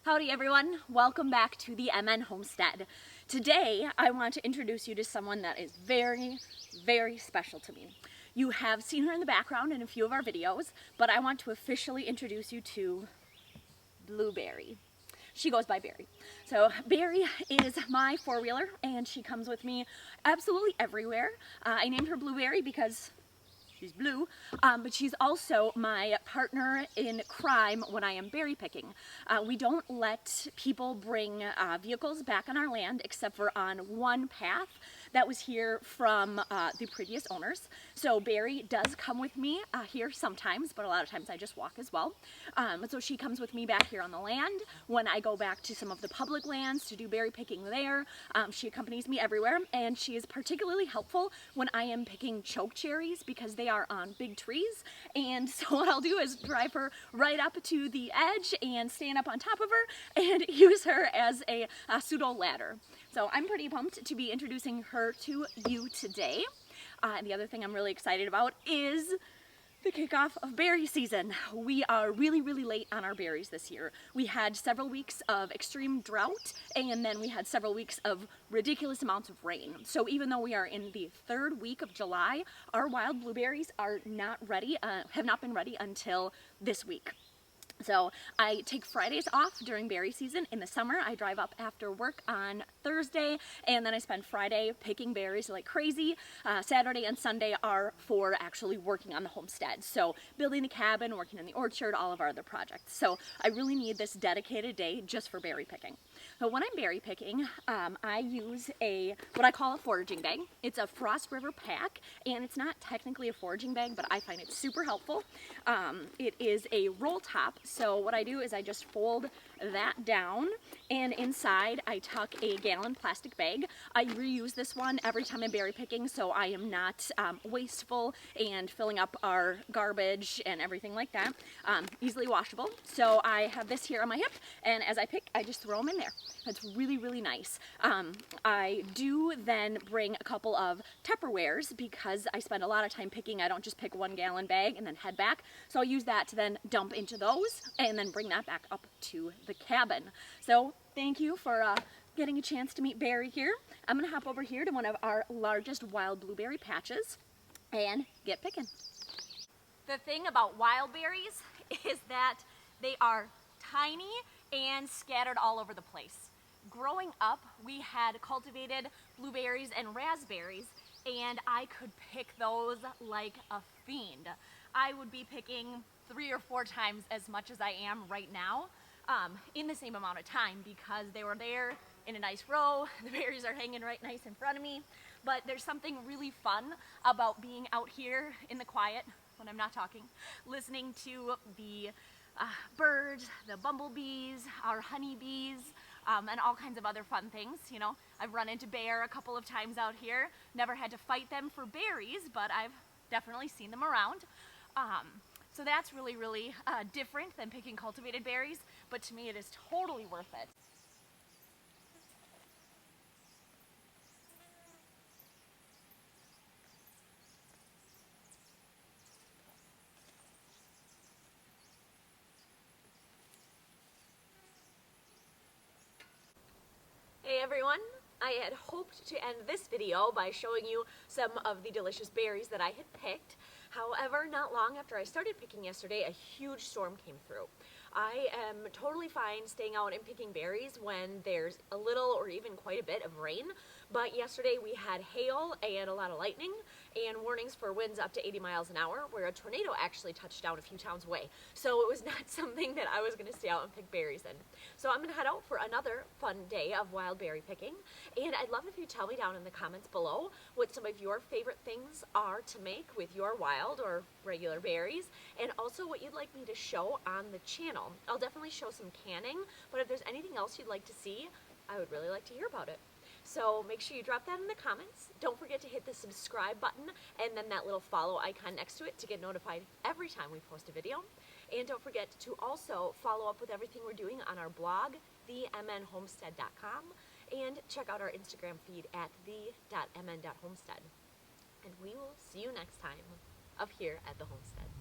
Howdy everyone, welcome back to the MN Homestead. Today I want to introduce you to someone that is very, very special to me. You have seen her in the background in a few of our videos, but I want to officially introduce you to Blueberry. She goes by Berry. So Berry is my four-wheeler and she comes with me absolutely everywhere. I named her Blueberry because she's blue, but she's also my partner in crime when I am berry picking. We don't let people bring vehicles back on our land except for on one path that was here from the previous owners. So Berry does come with me here sometimes, but a lot of times I just walk as well. So she comes with me back here on the land. When I go back to some of the public lands to do berry picking there, she accompanies me everywhere, and she is particularly helpful when I am picking choke cherries because they are on big trees. And so what I'll do is drive her right up to the edge and stand up on top of her and use her as a pseudo ladder. So I'm pretty pumped to be introducing her to you today. And the other thing I'm really excited about is the kickoff of berry season. We are really late on our berries this year. We had several weeks of extreme drought, and then we had several weeks of ridiculous amounts of rain. So even though we are in the third week of July, our wild blueberries are not ready, have not been ready until this week. So I take Fridays off during berry season. In the summer, I drive up after work on Thursday, and then I spend Friday picking berries like crazy. Saturday and Sunday are for actually working on the homestead. So building the cabin, working in the orchard, all of our other projects. So I really need this dedicated day just for berry picking. So when I'm berry picking, I use what I call a foraging bag. It's a Frost River pack, and it's not technically a foraging bag, but I find it super helpful. It is a roll top. So what I do is I just fold that down, and inside I tuck a gallon plastic bag. I reuse this one every time I'm berry picking, so I am not wasteful and filling up our garbage and everything like that. Easily washable. So I have this here on my hip, and as I pick, I just throw them in there. It's really nice. I do then bring a couple of Tupperwares because I spend a lot of time picking. I don't just pick 1 gallon bag and then head back. So I'll use that to then dump into those and then bring that back up to the cabin. So thank you for getting a chance to meet Berry here. I'm gonna hop over here to one of our largest wild blueberry patches and get picking. The thing about wild berries is that they are tiny and scattered all over the place. Growing up, we had cultivated blueberries and raspberries, and I could pick those like a fiend. I would be picking 3 or 4 times as much as I am right now in the same amount of time because they were there in a nice row. The berries are hanging right nice in front of me. But there's something really fun about being out here in the quiet when I'm not talking, listening to the birds, the bumblebees, our honeybees, and all kinds of other fun things. You know, I've run into bear a couple of times out here. Never had to fight them for berries, but I've definitely seen them around. So that's really different than picking cultivated berries, but to me it is totally worth it. Hey everyone, I had hoped to end this video by showing you some of the delicious berries that I had picked. However, not long after I started picking yesterday, a huge storm came through. I am totally fine staying out and picking berries when there's a little or even quite a bit of rain, but yesterday we had hail and a lot of lightning and warnings for winds up to 80 miles an hour, where a tornado actually touched down a few towns away. So it was not something that I was going to stay out and pick berries in. So I'm going to head out for another fun day of wild berry picking, and I'd love if you tell me down in the comments below what some of your favorite things are to make with your wild or regular berries, and also what you'd like me to show on the channel. I'll definitely show some canning, but if there's anything else you'd like to see, I would really like to hear about it. So make sure you drop that in the comments. Don't forget to hit the subscribe button and then that little follow icon next to it to get notified every time we post a video. And don't forget to also follow up with everything we're doing on our blog, themnhomestead.com, and check out our Instagram feed at the.mn.homestead. And we will see you next time up here at the homestead.